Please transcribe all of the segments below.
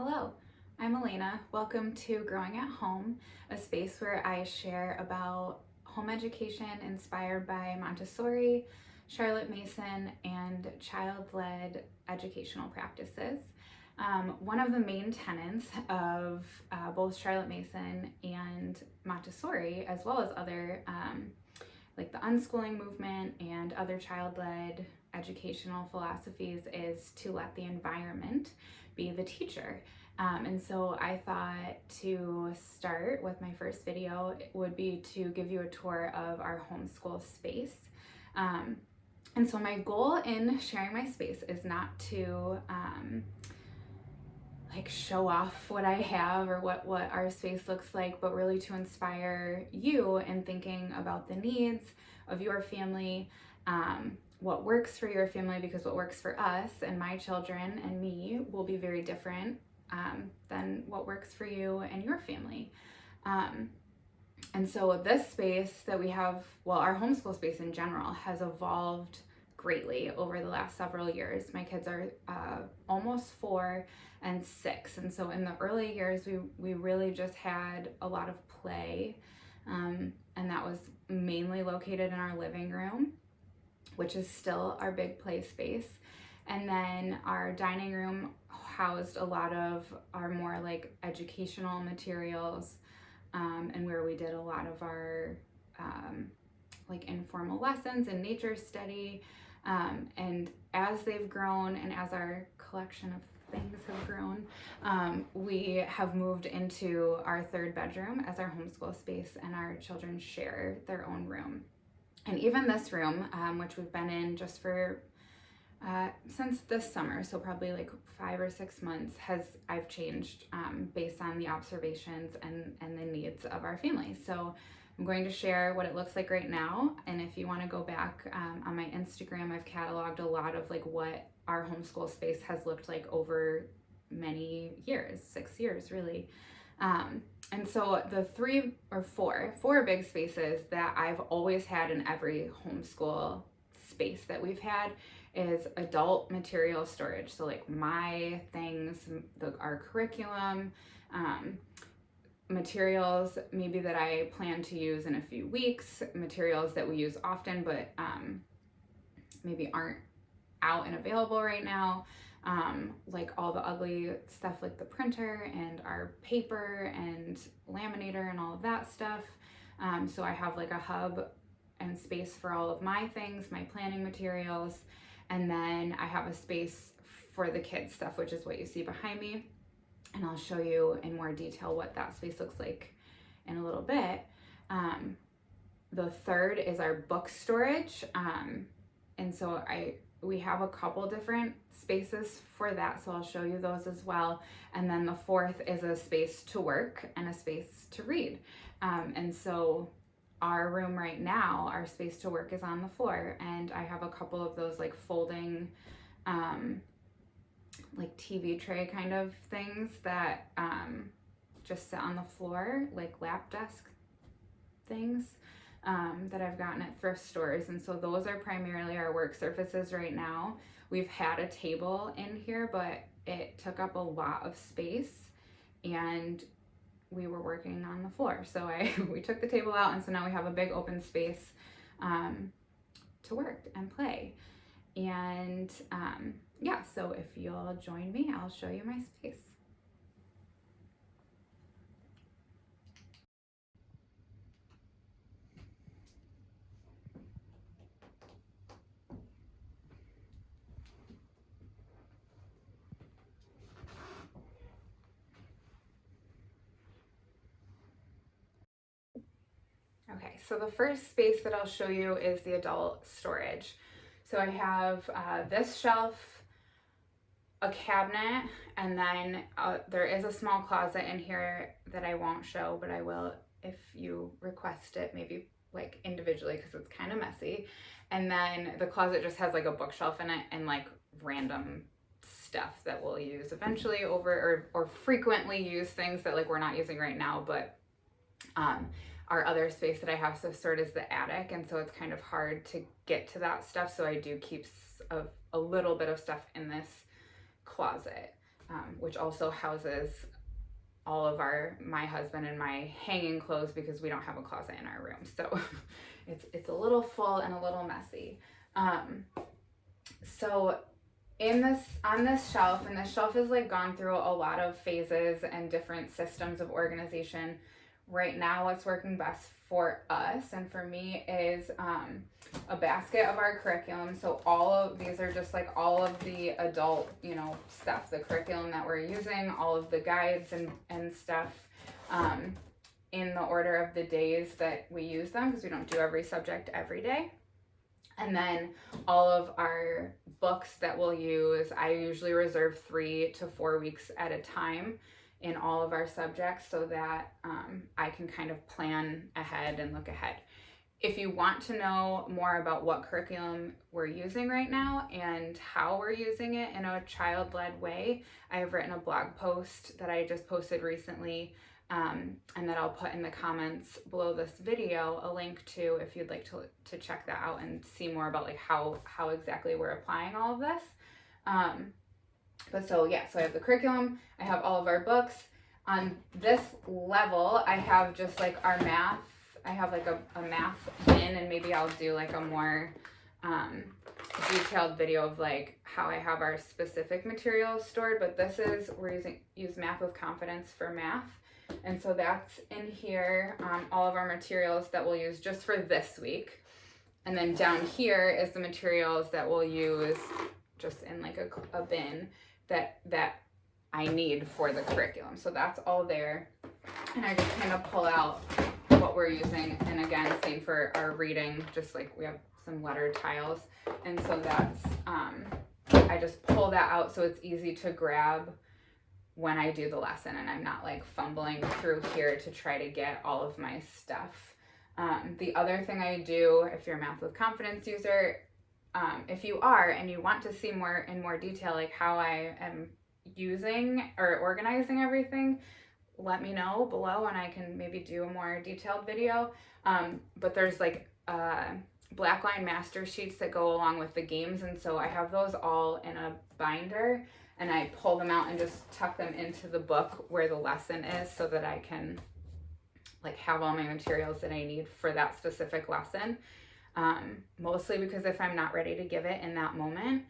Hello, I'm Elena. Welcome to Growing at Home, a space where I share about home education inspired by Montessori, Charlotte Mason, and child-led educational practices. One of the main tenets of both Charlotte Mason and Montessori, as well as other like the unschooling movement and other child-led educational philosophies, is to let the environment be the teacher. And so I thought to start with my first video would be to give you a tour of our homeschool space. And so my goal in sharing my space is not to like show off what I have or what our space looks like, but really to inspire you in thinking about the needs of your family, what works for your family, because what works for us and my children and me will be very different than what works for you and your family. And so this space that we have, well, our homeschool space in general has evolved greatly over the last several years. My kids are almost 4 and 6, and so in the early years we really just had a lot of play, and that was mainly located in our living room, which is still our big play space. And then our dining room housed a lot of our more like educational materials, and where we did a lot of our like informal lessons and nature study. And as they've grown and as our collection of things have grown, we have moved into our third bedroom as our homeschool space, and our children share their own room. And even this room, which we've been in just for since this summer, so probably like 5 or 6 months, I've changed based on the observations and the needs of our family. So I'm going to share what it looks like right now, and if you want to go back on my Instagram, I've cataloged a lot of like what our homeschool space has looked like over many years, 6 years really. And so the four big spaces that I've always had in every homeschool space that we've had is adult material storage. So like my things, our curriculum, materials maybe that I plan to use in a few weeks, materials that we use often but maybe aren't out and available right now, like all the ugly stuff like the printer and our paper and laminator and all of that stuff. So I have like a hub and space for all of my things, my planning materials, and then I have a space for the kids stuff, which is what you see behind me. And I'll show you in more detail what that space looks like in a little bit. The third is our book storage. And so we have a couple different spaces for that, so I'll show you those as well. And then the fourth is a space to work and a space to read. And so our room right now, our space to work is on the floor, and I have a couple of those like folding like TV tray kind of things that just sit on the floor, like lap desk things that I've gotten at thrift stores. And so those are primarily our work surfaces right now. We've had a table in here, but it took up a lot of space and we were working on the floor. So we took the table out, and so now we have a big open space to work and play. And yeah, so if you'll join me, I'll show you my space. Okay, so the first space that I'll show you is the adult storage. So I have this shelf, a cabinet, and then there is a small closet in here that I won't show, but I will if you request it, maybe like individually, because it's kind of messy. And then the closet just has like a bookshelf in it and like random stuff that we'll use eventually or frequently use things that like we're not using right now, but our other space that I have stored is the attic, and so it's kind of hard to get to that stuff, so I do keep a little bit of stuff in this closet. which also houses all of my husband and my hanging clothes, because we don't have a closet in our room. So it's a little full and a little messy. So on this shelf, and this shelf has like gone through a lot of phases and different systems of organization. Right now, what's working best for us and for me is a basket of our curriculum. So all of these are just like all of the adult, stuff, the curriculum that we're using, all of the guides and stuff in the order of the days that we use them, because we don't do every subject every day. And then all of our books that we'll use, I usually reserve 3 to 4 weeks at a time in all of our subjects, so that I can kind of plan ahead and look ahead. If you want to know more about what curriculum we're using right now and how we're using it in a child-led way, I have written a blog post that I just posted recently, and that I'll put in the comments below this video, a link to, if you'd like to check that out and see more about like how exactly we're applying all of this. So I have the curriculum, I have all of our books. On this level, I have just like our math. I have like a math bin, and maybe I'll do like a more detailed video of like how I have our specific materials stored. But we're use Math with Confidence for math. And so that's in here, all of our materials that we'll use just for this week. And then down here is the materials that we'll use just in like a bin that I need for the curriculum. So that's all there. And I just kind of pull out what we're using. And again, same for our reading, just like we have some letter tiles. And so that's, I just pull that out so it's easy to grab when I do the lesson, and I'm not like fumbling through here to try to get all of my stuff. The other thing I do, if you're a Math with Confidence user, if you are and you want to see in more detail like how I am using or organizing everything, let me know below and I can maybe do a more detailed video. But there's like blackline master sheets that go along with the games, and so I have those all in a binder, and I pull them out and just tuck them into the book where the lesson is, so that I can like have all my materials that I need for that specific lesson. Mostly because if I'm not ready to give it in that moment,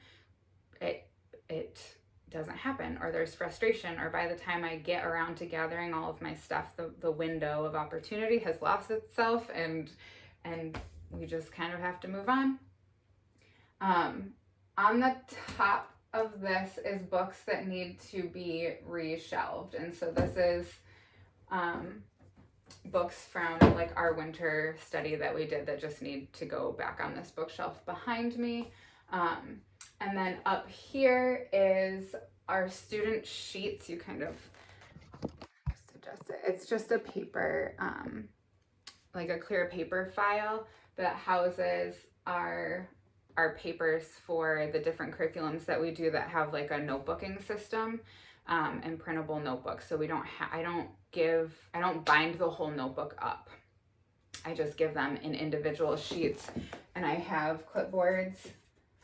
it doesn't happen, or there's frustration, or by the time I get around to gathering all of my stuff, the window of opportunity has lost itself, and we just kind of have to move on. On the top of this is books that need to be reshelved, and so this is books from like our winter study that we did that just need to go back on this bookshelf behind me. And then up here is our student sheets. You kind of just adjust it. It's just a paper, like a clear paper file that houses our papers for the different curriculums that we do that have like a notebooking system, and printable notebooks. So I don't bind the whole notebook up. I just give them in individual sheets, and I have clipboards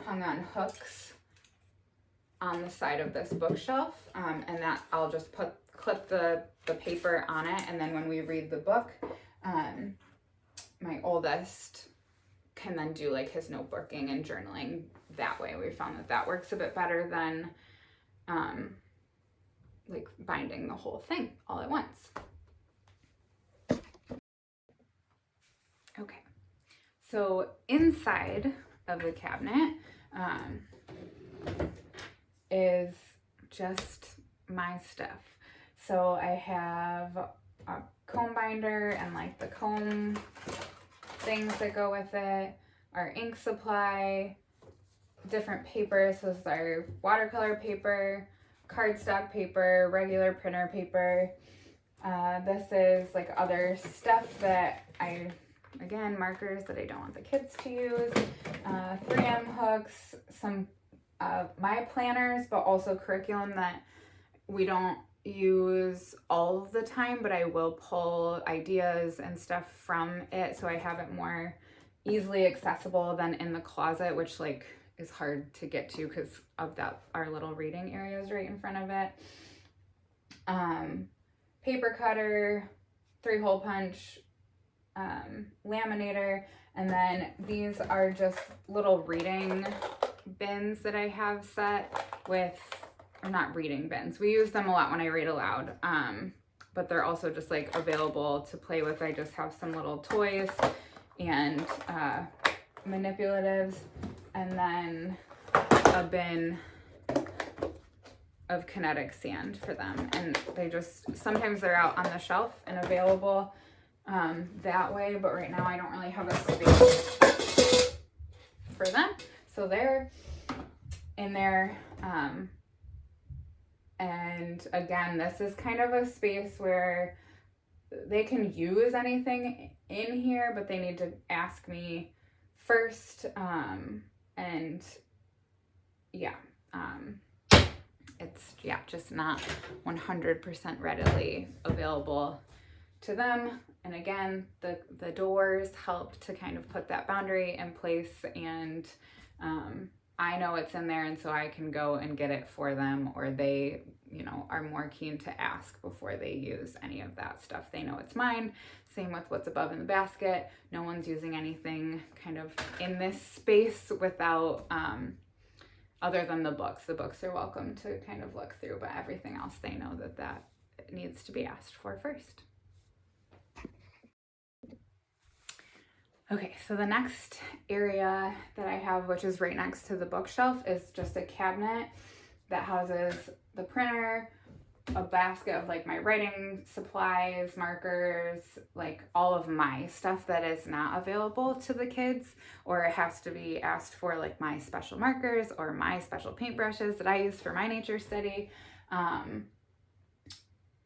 hung on hooks on the side of this bookshelf, and that I'll just clip the paper on it, and then when we read the book, my oldest can then do like his notebooking and journaling that way. We found that works a bit better than like binding the whole thing all at once. Okay, so inside of the cabinet is just my stuff. So I have a comb binder and like the comb things that go with it, our ink supply, different papers. So this is our watercolor paper, cardstock paper, regular printer paper. This is like other stuff that again, markers that I don't want the kids to use, 3M hooks, some my planners, but also curriculum that we don't use all of the time, but I will pull ideas and stuff from it, so I have it more easily accessible than in the closet, which like is hard to get to because of that, our little reading area is right in front of it. Paper cutter, 3-hole punch, laminator, and then these are just little reading bins that I have set with, or not reading bins. We use them a lot when I read aloud, but they're also just like available to play with. I just have some little toys and manipulatives, and then a bin of kinetic sand for them. And they just, sometimes they're out on the shelf and available that way, but right now I don't really have a space for them. So they're in there. And again, this is kind of a space where they can use anything in here, but they need to ask me first. And yeah, it's just not 100% readily available to them. And again, the doors help to kind of put that boundary in place, and I know it's in there, and so I can go and get it for them, or they, are more keen to ask before they use any of that stuff. They know it's mine. Same with what's above in the basket. No one's using anything kind of in this space without, other than the books. The books are welcome to kind of look through, but everything else they know that needs to be asked for first. Okay, so the next area that I have, which is right next to the bookshelf, is just a cabinet that houses the printer, a basket of like my writing supplies, markers, like all of my stuff that is not available to the kids, or it has to be asked for, like my special markers or my special paintbrushes that I use for my nature study,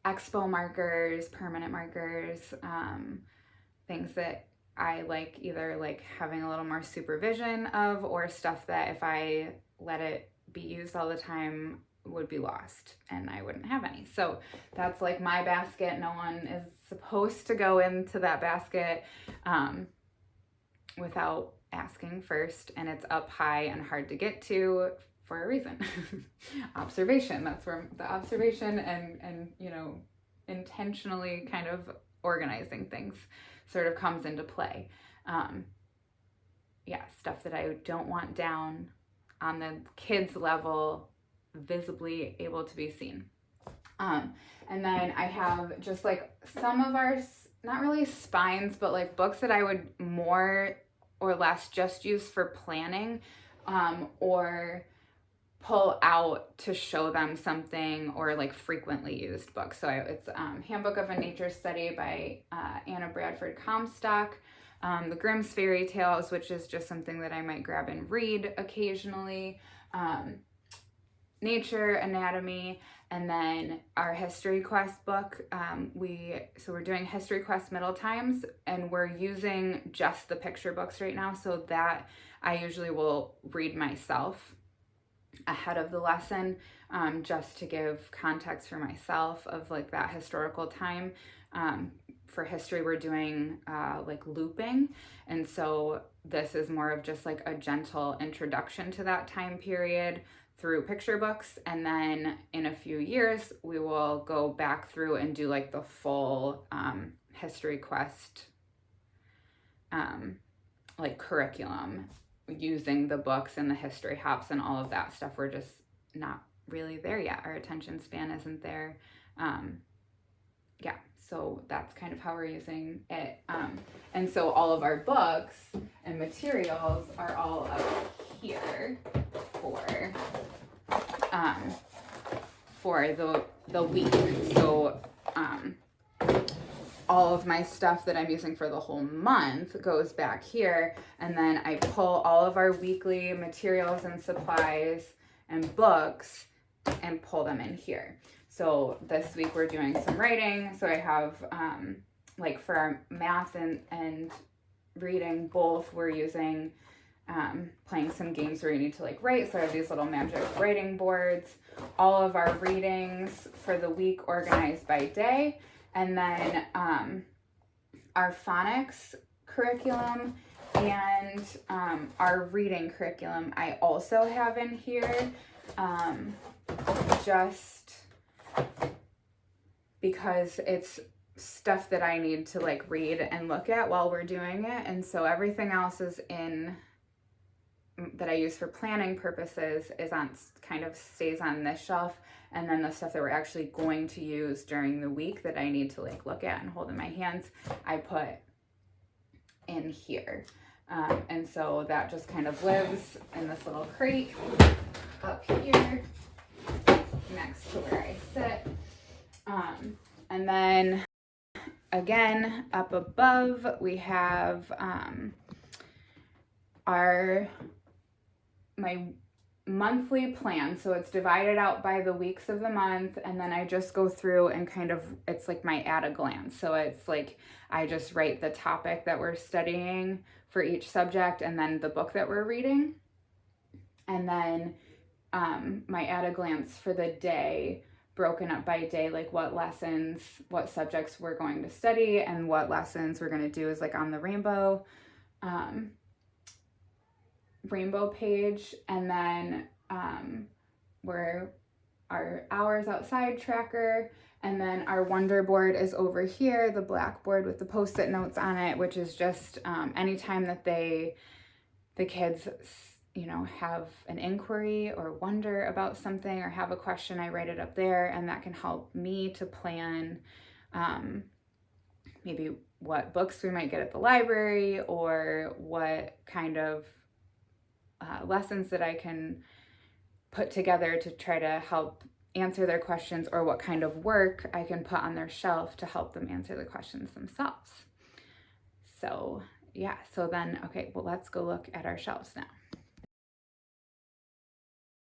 expo markers, permanent markers, things that I like, either like having a little more supervision of, or stuff that if I let it be used all the time would be lost and I wouldn't have any. So that's like my basket. No one is supposed to go into that basket without asking first, and it's up high and hard to get to for a reason. Observation, that's where the observation and intentionally kind of organizing things sort of comes into play. Stuff that I don't want down on the kids level, visibly able to be seen. And then I have just like some of our, not really spines, but like books that I would more or less just use for planning, or pull out to show them something, or like frequently used books. So it's Handbook of a Nature Study by Anna Bradford Comstock, The Grimm's Fairy Tales, which is just something that I might grab and read occasionally, Nature, Anatomy, and then our History Quest book. We're doing History Quest Middle Times, and we're using just the picture books right now, so that I usually will read myself ahead of the lesson, just to give context for myself of like that historical time. For history, we're doing like looping, and so this is more of just like a gentle introduction to that time period through picture books, and then in a few years we will go back through and do like the full History Quest like curriculum, using the books and the history hops and all of that stuff. We're just not really there yet. Our attention span isn't there. So that's kind of how we're using it. And so all of our books and materials are all up here for the week. So all of my stuff that I'm using for the whole month goes back here, and then I pull all of our weekly materials and supplies and books and pull them in here. So this week we're doing some writing. So I have like for our math and reading both, we're using playing some games where you need to like write. So I have these little magic writing boards. All of our readings for the week organized by day. And then our phonics curriculum And our reading curriculum I also have in here, just because it's stuff that I need to like read and look at while we're doing it. And so everything else is in that I use for planning purposes is on kind of stays on this shelf. And then the stuff that we're actually going to use during the week that I need to like look at and hold in my hands, I put in here. And so that just kind of lives in this little crate up here next to where I sit. And then again, up above, we have my monthly plan. So it's divided out by the weeks of the month, and then I just go through and kind of, it's like my at a glance. So it's like I just write the topic that we're studying for each subject and then the book that we're reading. And then my at a glance for the day, broken up by day, like what lessons, what subjects we're going to study and what lessons we're going to do is like on the rainbow page. And then where our hours outside tracker, and then our Wonder board is over here, the blackboard with the post-it notes on it, which is just anytime that the kids have an inquiry or wonder about something or have a question, I write it up there, and that can help me to plan maybe what books we might get at the library or what kind of lessons that I can put together to try to help answer their questions, or what kind of work I can put on their shelf to help them answer the questions themselves. So yeah, so then, okay, well, let's go look at our shelves now.